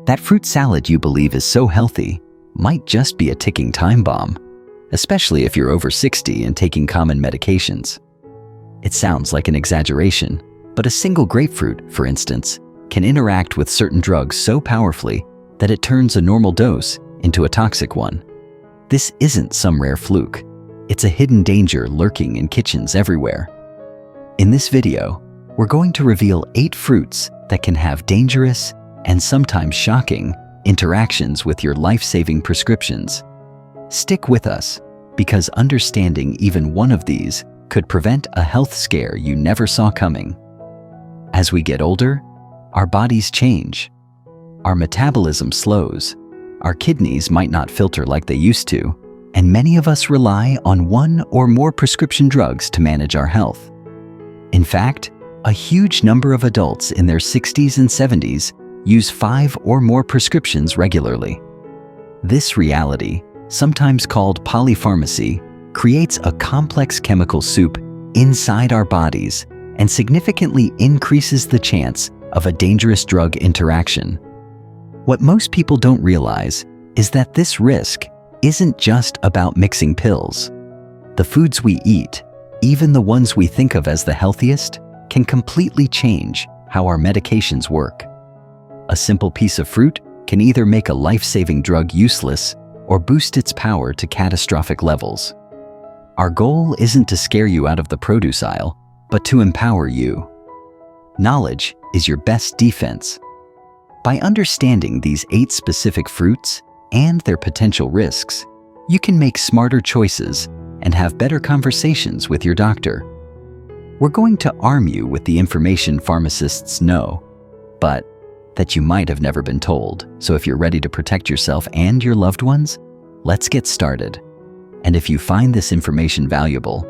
That fruit salad you believe is so healthy might just be a ticking time bomb, especially if you're over 60 and taking common medications. It sounds like an exaggeration, but a single grapefruit, for instance, can interact with certain drugs so powerfully that it turns a normal dose into a toxic one. This isn't some rare fluke. It's a hidden danger lurking in kitchens everywhere. In this video, we're going to reveal 8 fruits that can have dangerous and sometimes shocking interactions with your life-saving prescriptions. Stick with us, because understanding even one of these could prevent a health scare you never saw coming. As we get older, our bodies change. Our metabolism slows. Our kidneys might not filter like they used to, and many of us rely on one or more prescription drugs to manage our health. In fact, a huge number of adults in their 60s and 70s use 5 or more prescriptions regularly. This reality, sometimes called polypharmacy, creates a complex chemical soup inside our bodies and significantly increases the chance of a dangerous drug interaction. What most people don't realize is that this risk isn't just about mixing pills. The foods we eat, even the ones we think of as the healthiest, can completely change how our medications work. A simple piece of fruit can either make a life-saving drug useless or boost its power to catastrophic levels. Our goal isn't to scare you out of the produce aisle, but to empower you. Knowledge is your best defense. By understanding these 8 specific fruits and their potential risks, you can make smarter choices and have better conversations with your doctor. We're going to arm you with the information pharmacists know, but that you might have never been told. So if you're ready to protect yourself and your loved ones, let's get started. And if you find this information valuable,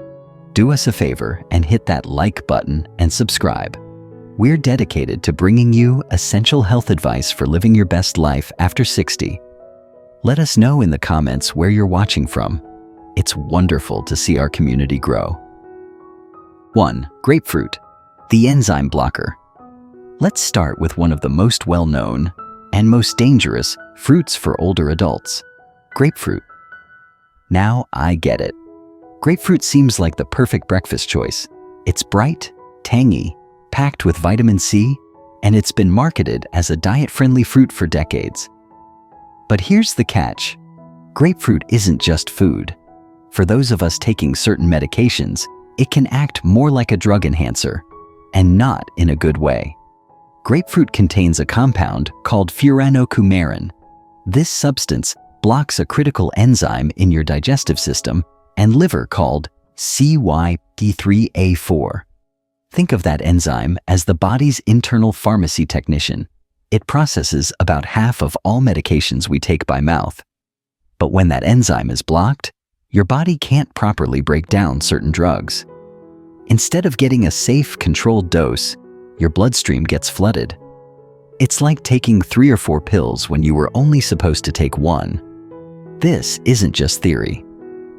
do us a favor and hit that like button and subscribe. We're dedicated to bringing you essential health advice for living your best life after 60. Let us know in the comments where you're watching from. It's wonderful to see our community grow. 1. Grapefruit, the enzyme blocker. Let's start with one of the most well-known and most dangerous fruits for older adults, grapefruit. Now I get it. Grapefruit seems like the perfect breakfast choice. It's bright, tangy, packed with vitamin C, and it's been marketed as a diet-friendly fruit for decades. But here's the catch. Grapefruit isn't just food. For those of us taking certain medications, it can act more like a drug enhancer, and not in a good way. Grapefruit contains a compound called furanocoumarin. This substance blocks a critical enzyme in your digestive system and liver called CYP3A4. Think of that enzyme as the body's internal pharmacy technician. It processes about half of all medications we take by mouth. But when that enzyme is blocked, your body can't properly break down certain drugs. Instead of getting a safe, controlled dose, your bloodstream gets flooded. It's like taking 3 or 4 pills when you were only supposed to take 1. This isn't just theory.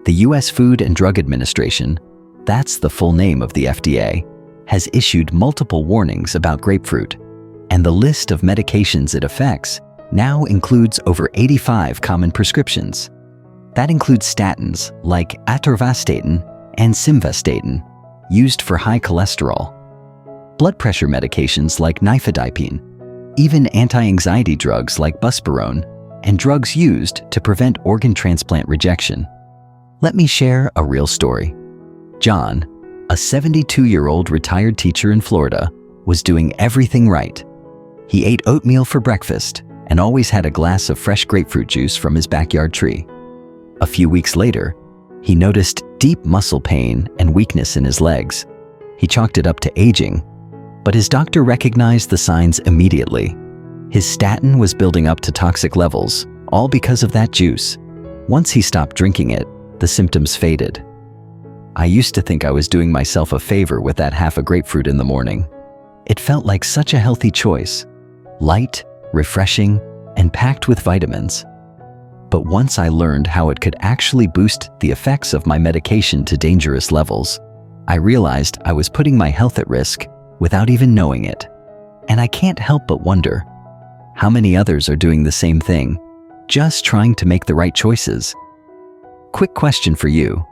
The US Food and Drug Administration, that's the full name of the FDA, has issued multiple warnings about grapefruit, and the list of medications it affects now includes over 85 common prescriptions. That includes statins like atorvastatin and simvastatin, used for high cholesterol, blood pressure medications like nifedipine, even anti-anxiety drugs like buspirone, and drugs used to prevent organ transplant rejection. Let me share a real story. John, a 72-year-old retired teacher in Florida, was doing everything right. He ate oatmeal for breakfast and always had a glass of fresh grapefruit juice from his backyard tree. A few weeks later, he noticed deep muscle pain and weakness in his legs. He chalked it up to aging, but his doctor recognized the signs immediately. His statin was building up to toxic levels, all because of that juice. Once he stopped drinking it, the symptoms faded. I used to think I was doing myself a favor with that half a grapefruit in the morning. It felt like such a healthy choice, light, refreshing, and packed with vitamins. But once I learned how it could actually boost the effects of my medication to dangerous levels, I realized I was putting my health at risk without even knowing it. And I can't help but wonder, How many others are doing the same thing, just trying to make the right choices? Quick question for you.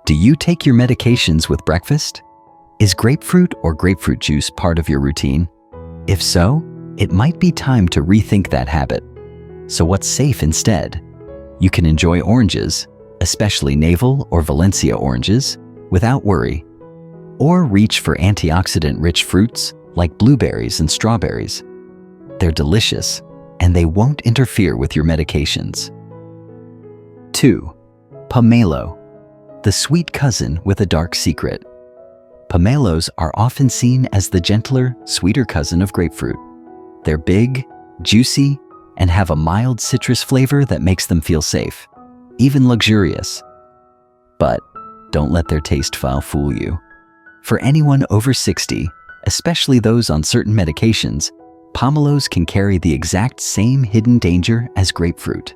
Do you take your medications with breakfast? Is grapefruit or grapefruit juice part of your routine? If so, it might be time to rethink that habit. So what's safe instead? You can enjoy oranges, especially navel or Valencia oranges, without worry. Or reach for antioxidant-rich fruits like blueberries and strawberries. They're delicious, and they won't interfere with your medications. 2. Pomelo, the sweet cousin with a dark secret. Pomelos are often seen as the gentler, sweeter cousin of grapefruit. They're big, juicy, and have a mild citrus flavor that makes them feel safe, even luxurious. But don't let their taste file fool you. For anyone over 60, especially those on certain medications, pomelos can carry the exact same hidden danger as grapefruit.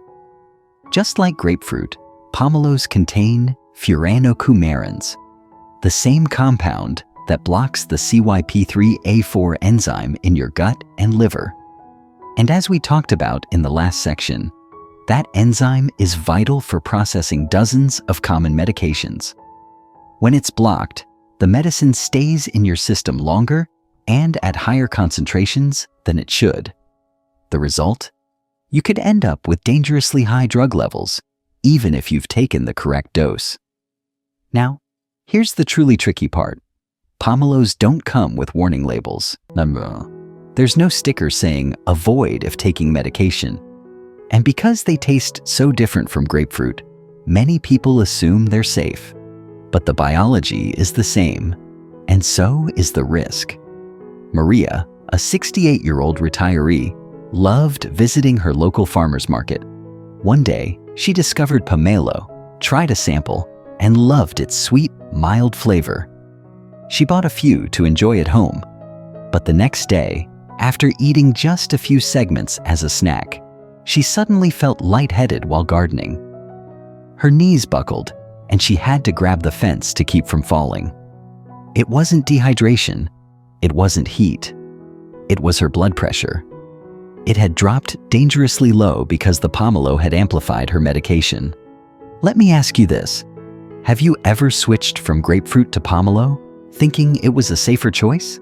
Just like grapefruit, pomelos contain furanocoumarins, the same compound that blocks the CYP3A4 enzyme in your gut and liver. And as we talked about in the last section, that enzyme is vital for processing dozens of common medications. When it's blocked, the medicine stays in your system longer and at higher concentrations than it should. The result? You could end up with dangerously high drug levels, even if you've taken the correct dose. Now, here's the truly tricky part. Pomelos don't come with warning labels. There's no sticker saying, "Avoid if taking medication." And because they taste so different from grapefruit, many people assume they're safe. But the biology is the same, and so is the risk. Maria, a 68-year-old retiree, loved visiting her local farmer's market. One day, she discovered pomelo, tried a sample, and loved its sweet, mild flavor. She bought a few to enjoy at home. But the next day, after eating just a few segments as a snack, she suddenly felt lightheaded while gardening. Her knees buckled, and she had to grab the fence to keep from falling. It wasn't dehydration. It wasn't heat. It was her blood pressure. It had dropped dangerously low because the pomelo had amplified her medication. Let me ask you this. Have you ever switched from grapefruit to pomelo, thinking it was a safer choice?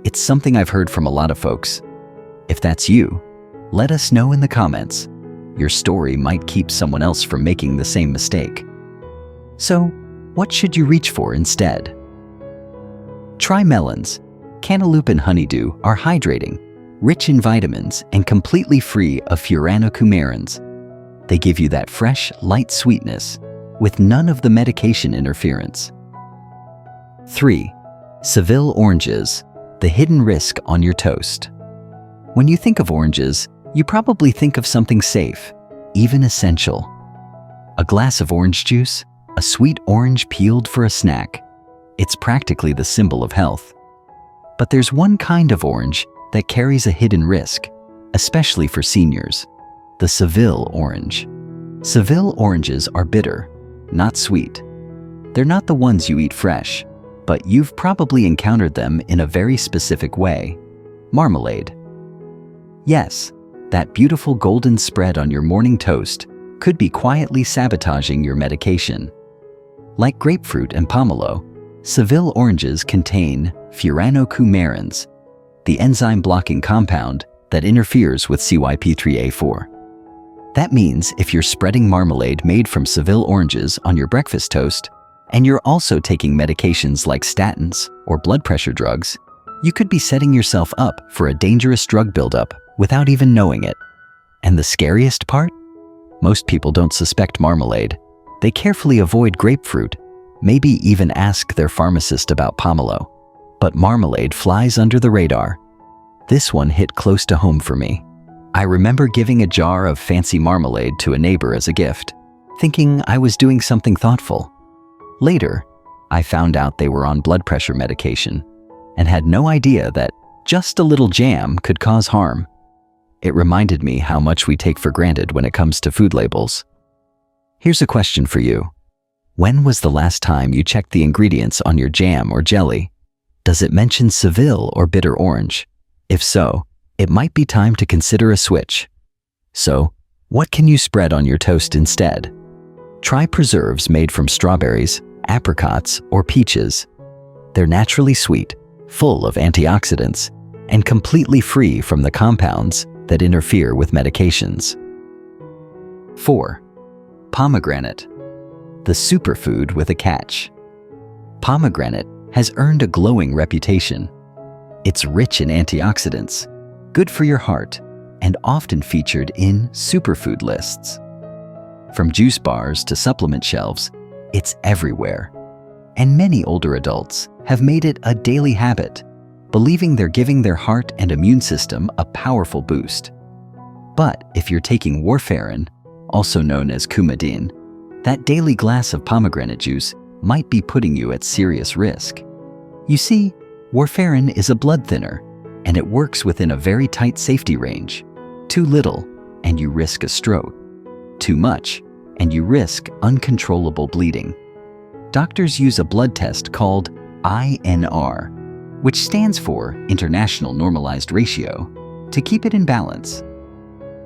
It's something I've heard from a lot of folks. If that's you, let us know in the comments. Your story might keep someone else from making the same mistake. So, what should you reach for instead? Try melons. Cantaloupe and honeydew are hydrating, rich in vitamins, and completely free of furanocoumarins. They give you that fresh, light sweetness, with none of the medication interference. 3. Seville oranges, the hidden risk on your toast. When you think of oranges, you probably think of something safe, even essential. A glass of orange juice, a sweet orange peeled for a snack. It's practically the symbol of health. But there's one kind of orange that carries a hidden risk, especially for seniors: the Seville orange. Seville oranges are bitter, not sweet. They're not the ones you eat fresh, but you've probably encountered them in a very specific way: marmalade. Yes, that beautiful golden spread on your morning toast could be quietly sabotaging your medication. Like grapefruit and pomelo, Seville oranges contain furanocoumarins, the enzyme-blocking compound that interferes with CYP3A4. That means if you're spreading marmalade made from Seville oranges on your breakfast toast, and you're also taking medications like statins or blood pressure drugs, you could be setting yourself up for a dangerous drug buildup without even knowing it. And the scariest part? Most people don't suspect marmalade. They carefully avoid grapefruit, maybe even ask their pharmacist about pomelo. But marmalade flies under the radar. This one hit close to home for me. I remember giving a jar of fancy marmalade to a neighbor as a gift, thinking I was doing something thoughtful. Later, I found out they were on blood pressure medication and had no idea that just a little jam could cause harm. It reminded me how much we take for granted when it comes to food labels. Here's a question for you. When was the last time you checked the ingredients on your jam or jelly? Does it mention Seville or bitter orange? If so, it might be time to consider a switch. So, what can you spread on your toast instead? Try preserves made from strawberries, apricots, or peaches. They're naturally sweet, full of antioxidants, and completely free from the compounds that interfere with medications. 4. Pomegranate, the superfood with a catch. Pomegranate has earned a glowing reputation. It's rich in antioxidants, good for your heart, and often featured in superfood lists. From juice bars to supplement shelves, it's everywhere. And many older adults have made it a daily habit, believing they're giving their heart and immune system a powerful boost. But if you're taking warfarin, also known as Coumadin, that daily glass of pomegranate juice might be putting you at serious risk. You see, warfarin is a blood thinner, and it works within a very tight safety range. Too little, and you risk a stroke. Too much, and you risk uncontrollable bleeding. Doctors use a blood test called INR, which stands for International Normalized Ratio, to keep it in balance.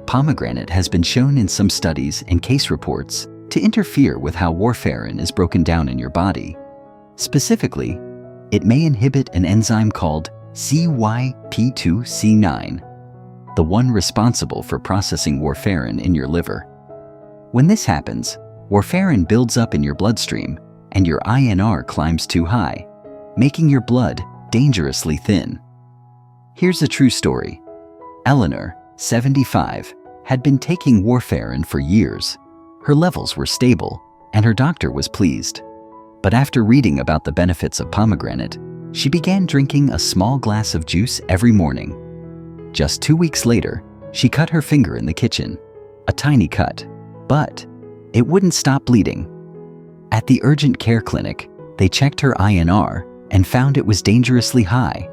Pomegranate has been shown in some studies and case reports to interfere with how warfarin is broken down in your body. Specifically, it may inhibit an enzyme called CYP2C9, the one responsible for processing warfarin in your liver. When this happens, warfarin builds up in your bloodstream and your INR climbs too high, making your blood dangerously thin. Here's a true story. Eleanor, 75, had been taking warfarin for years. Her levels were stable, and her doctor was pleased. But after reading about the benefits of pomegranate, she began drinking a small glass of juice every morning. Just 2 weeks later, she cut her finger in the kitchen, a tiny cut, but it wouldn't stop bleeding. At the urgent care clinic, they checked her INR and found it was dangerously high.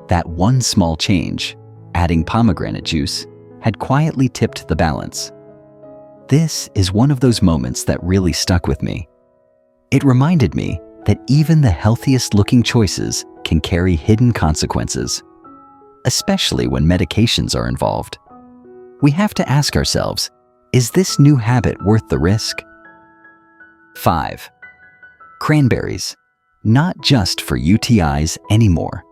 That one small change, adding pomegranate juice, had quietly tipped the balance. This is one of those moments that really stuck with me. It reminded me that even the healthiest looking choices can carry hidden consequences, especially when medications are involved. We have to ask ourselves, is this new habit worth the risk? 5. Cranberries, not just for UTIs anymore.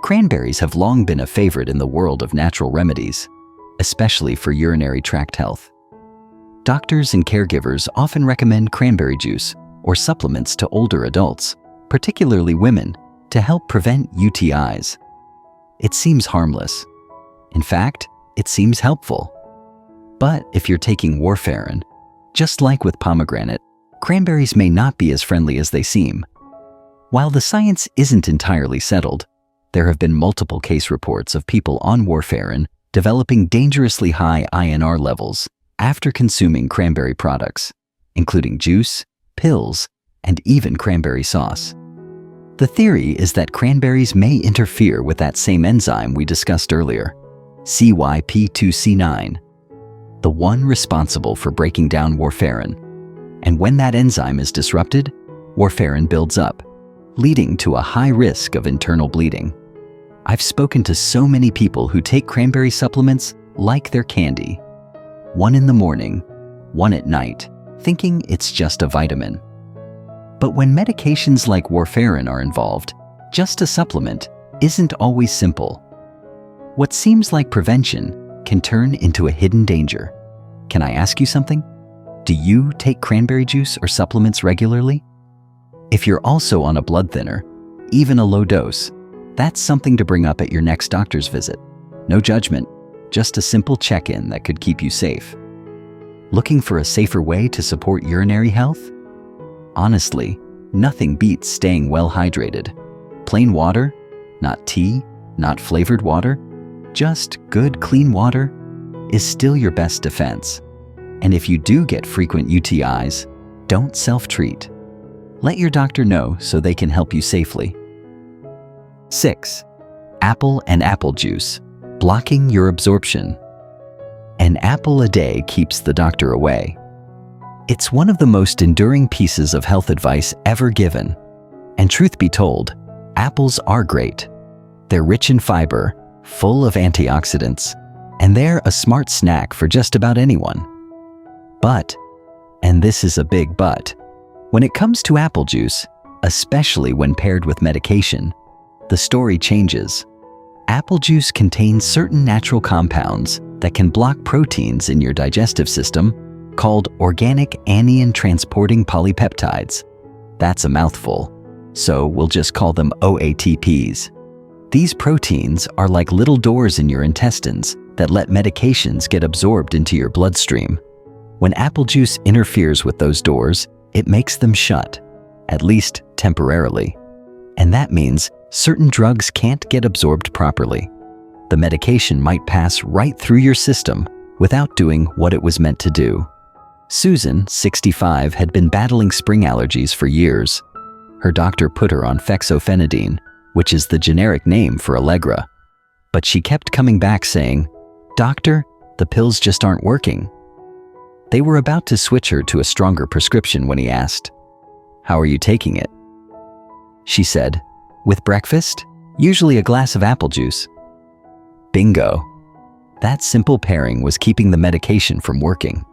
Cranberries have long been a favorite in the world of natural remedies, especially for urinary tract health. Doctors and caregivers often recommend cranberry juice or supplements to older adults, particularly women, to help prevent UTIs. It seems harmless. In fact, it seems helpful. But if you're taking warfarin, just like with pomegranate, cranberries may not be as friendly as they seem. While the science isn't entirely settled, there have been multiple case reports of people on warfarin developing dangerously high INR levels after consuming cranberry products, including juice, pills, and even cranberry sauce. The theory is that cranberries may interfere with that same enzyme we discussed earlier, CYP2C9, the one responsible for breaking down warfarin. And when that enzyme is disrupted, warfarin builds up, leading to a high risk of internal bleeding. I've spoken to so many people who take cranberry supplements like they're candy. One in the morning, one at night, thinking it's just a vitamin. But when medications like warfarin are involved, just a supplement isn't always simple. What seems like prevention can turn into a hidden danger. Can I ask you something? Do you take cranberry juice or supplements regularly? If you're also on a blood thinner, even a low dose, that's something to bring up at your next doctor's visit. No judgment, just a simple check-in that could keep you safe. Looking for a safer way to support urinary health? Honestly, nothing beats staying well hydrated. Plain water, not tea, not flavored water, just good clean water is still your best defense. And if you do get frequent UTIs, don't self-treat. Let your doctor know so they can help you safely. 6. Apple and apple juice, blocking your absorption. An apple a day keeps the doctor away. It's one of the most enduring pieces of health advice ever given. And truth be told, apples are great. They're rich in fiber, full of antioxidants, and they're a smart snack for just about anyone. But, and this is a big but, when it comes to apple juice, especially when paired with medication, the story changes. Apple juice contains certain natural compounds that can block proteins in your digestive system called organic anion transporting polypeptides. That's a mouthful, so we'll just call them OATPs. These proteins are like little doors in your intestines that let medications get absorbed into your bloodstream. When apple juice interferes with those doors, it makes them shut, at least temporarily. And that means certain drugs can't get absorbed properly. The medication might pass right through your system without doing what it was meant to do. Susan, 65, had been battling spring allergies for years. Her doctor put her on fexofenadine, which is the generic name for Allegra. But she kept coming back saying, "Doctor, the pills just aren't working." They were about to switch her to a stronger prescription when he asked, "How are you taking it?" She said, "With breakfast, usually a glass of apple juice." Bingo! That simple pairing was keeping the medication from working.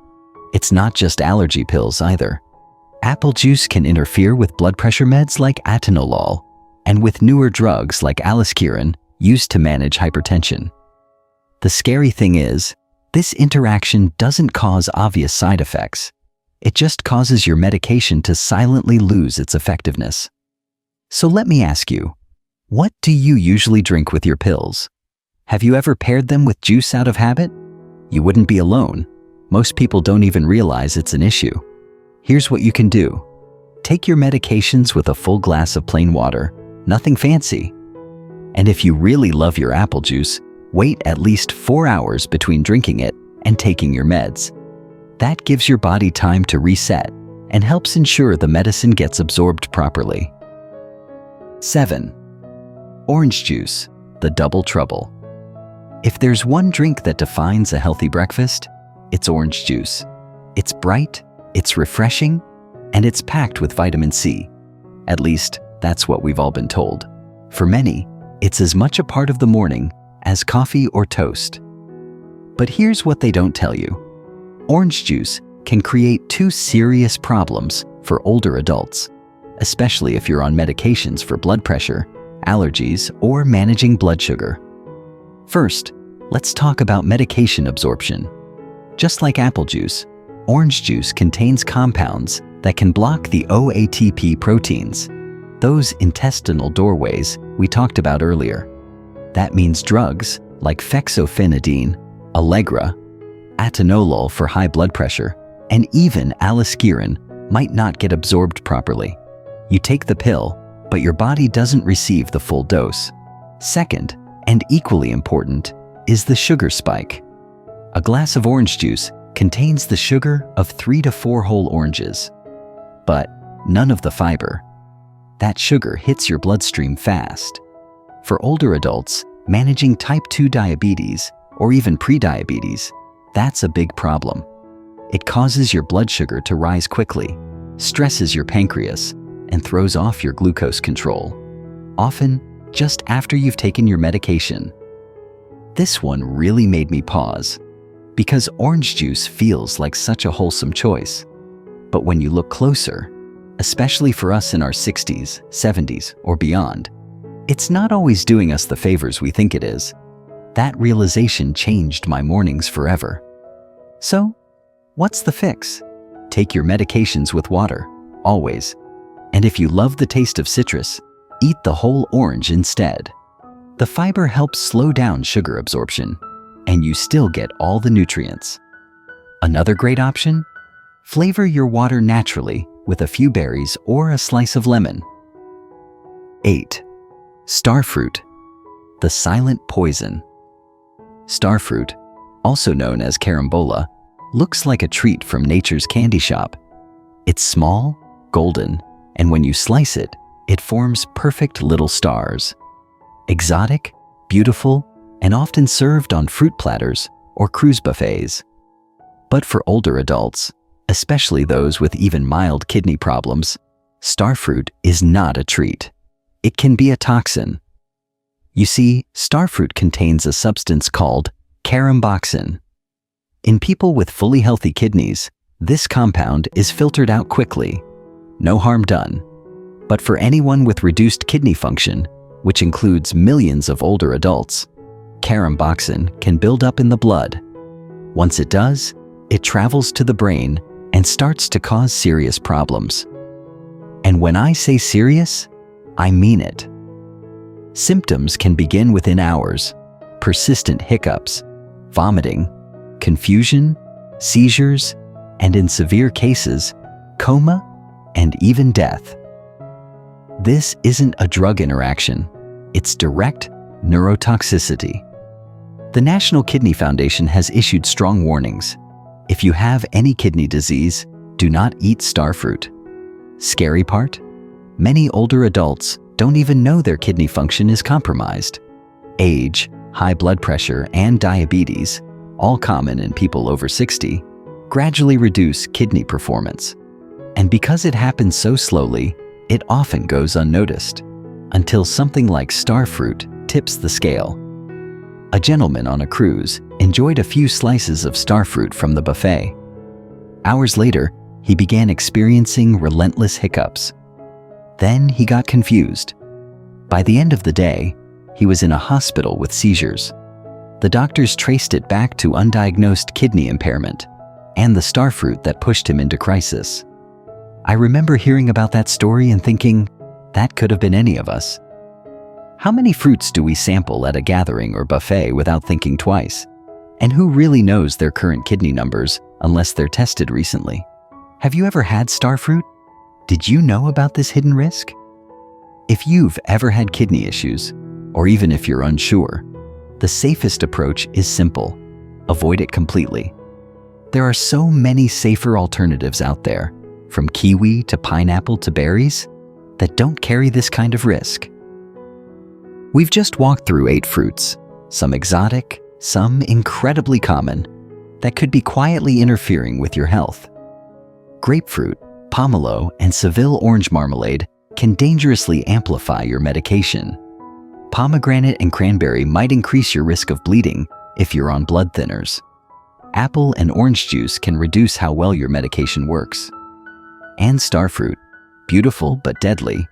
It's not just allergy pills either. Apple juice can interfere with blood pressure meds like atenolol and with newer drugs like aliskiren used to manage hypertension. The scary thing is, this interaction doesn't cause obvious side effects. It just causes your medication to silently lose its effectiveness. So let me ask you, what do you usually drink with your pills? Have you ever paired them with juice out of habit? You wouldn't be alone. Most people don't even realize it's an issue. Here's what you can do. Take your medications with a full glass of plain water, nothing fancy. And if you really love your apple juice, wait at least 4 hours between drinking it and taking your meds. That gives your body time to reset and helps ensure the medicine gets absorbed properly. 7. Orange juice, the double trouble. If there's one drink that defines a healthy breakfast, it's orange juice. It's bright, it's refreshing, and it's packed with vitamin C. At least, that's what we've all been told. For many, it's as much a part of the morning as coffee or toast. But here's what they don't tell you. Orange juice can create 2 serious problems for older adults, especially if you're on medications for blood pressure, allergies, or managing blood sugar. First, let's talk about medication absorption. Just like apple juice, orange juice contains compounds that can block the OATP proteins, those intestinal doorways we talked about earlier. That means drugs like fexofenadine, Allegra, atenolol for high blood pressure, and even aliskiren might not get absorbed properly. You take the pill, but your body doesn't receive the full dose. Second, and equally important, is the sugar spike. A glass of orange juice contains the sugar of 3 to 4 whole oranges, but none of the fiber. That sugar hits your bloodstream fast. For older adults, managing type 2 diabetes or even prediabetes, that's a big problem. It causes your blood sugar to rise quickly, stresses your pancreas, and throws off your glucose control, often just after you've taken your medication. This one really made me pause, because orange juice feels like such a wholesome choice. But when you look closer, especially for us in our 60s, 70s, or beyond, it's not always doing us the favors we think it is. That realization changed my mornings forever. So, what's the fix? Take your medications with water, always. And if you love the taste of citrus, eat the whole orange instead. The fiber helps slow down sugar absorption, and you still get all the nutrients. Another great option? Flavor your water naturally with a few berries or a slice of lemon. 8. Starfruit, the silent poison. Starfruit, also known as carambola, looks like a treat from nature's candy shop. It's small, golden, and when you slice it, it forms perfect little stars. Exotic, beautiful, and often served on fruit platters or cruise buffets. But for older adults, especially those with even mild kidney problems, starfruit is not a treat. It can be a toxin. You see, starfruit contains a substance called caramboxin. In people with fully healthy kidneys, this compound is filtered out quickly. No harm done. But for anyone with reduced kidney function, which includes millions of older adults, caramboxin can build up in the blood. Once it does, it travels to the brain and starts to cause serious problems. And when I say serious, I mean it. Symptoms can begin within hours: persistent hiccups, vomiting, confusion, seizures, and in severe cases, coma and even death. This isn't a drug interaction, it's direct neurotoxicity. The National Kidney Foundation has issued strong warnings. If you have any kidney disease, do not eat starfruit. Scary part? Many older adults don't even know their kidney function is compromised. Age, high blood pressure, and diabetes, all common in people over 60, gradually reduce kidney performance. And because it happens so slowly, it often goes unnoticed, until something like starfruit tips the scale. A gentleman on a cruise enjoyed a few slices of starfruit from the buffet. Hours later, he began experiencing relentless hiccups. Then he got confused. By the end of the day, he was in a hospital with seizures. The doctors traced it back to undiagnosed kidney impairment and the starfruit that pushed him into crisis. I remember hearing about that story and thinking, that could have been any of us. How many fruits do we sample at a gathering or buffet without thinking twice? And who really knows their current kidney numbers unless they're tested recently? Have you ever had starfruit? Did you know about this hidden risk? If you've ever had kidney issues, or even if you're unsure, the safest approach is simple: avoid it completely. There are so many safer alternatives out there, from kiwi to pineapple to berries, that don't carry this kind of risk. We've just walked through 8 fruits, some exotic, some incredibly common, that could be quietly interfering with your health. Grapefruit, pomelo, and Seville orange marmalade can dangerously amplify your medication. Pomegranate and cranberry might increase your risk of bleeding if you're on blood thinners. Apple and orange juice can reduce how well your medication works. And starfruit, beautiful but deadly,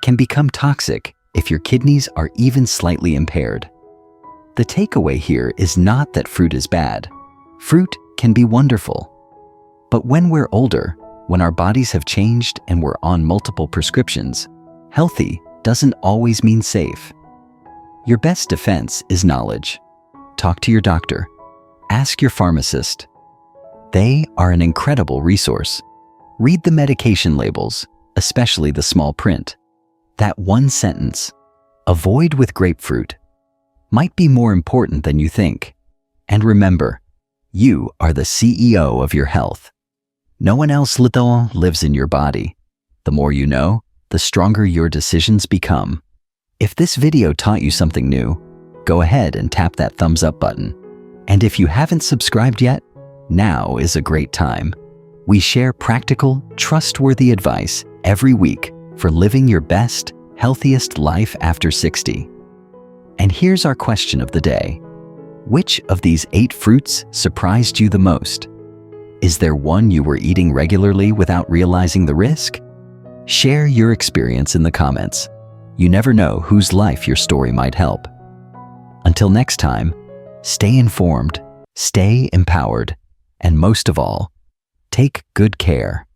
can become toxic if your kidneys are even slightly impaired. The takeaway here is not that fruit is bad. Fruit can be wonderful. But when we're older, when our bodies have changed and we're on multiple prescriptions, healthy doesn't always mean safe. Your best defense is knowledge. Talk to your doctor. Ask your pharmacist. They are an incredible resource. Read the medication labels, especially the small print. That one sentence, "Avoid with grapefruit," might be more important than you think. And remember, you are the CEO of your health. No one else lives in your body. The more you know, the stronger your decisions become. If this video taught you something new, go ahead and tap that thumbs up button. And if you haven't subscribed yet, now is a great time. We share practical, trustworthy advice every week for living your best, healthiest life after 60. And here's our question of the day. Which of these 8 fruits surprised you the most? Is there one you were eating regularly without realizing the risk? Share your experience in the comments. You never know whose life your story might help. Until next time, stay informed, stay empowered, and most of all, take good care.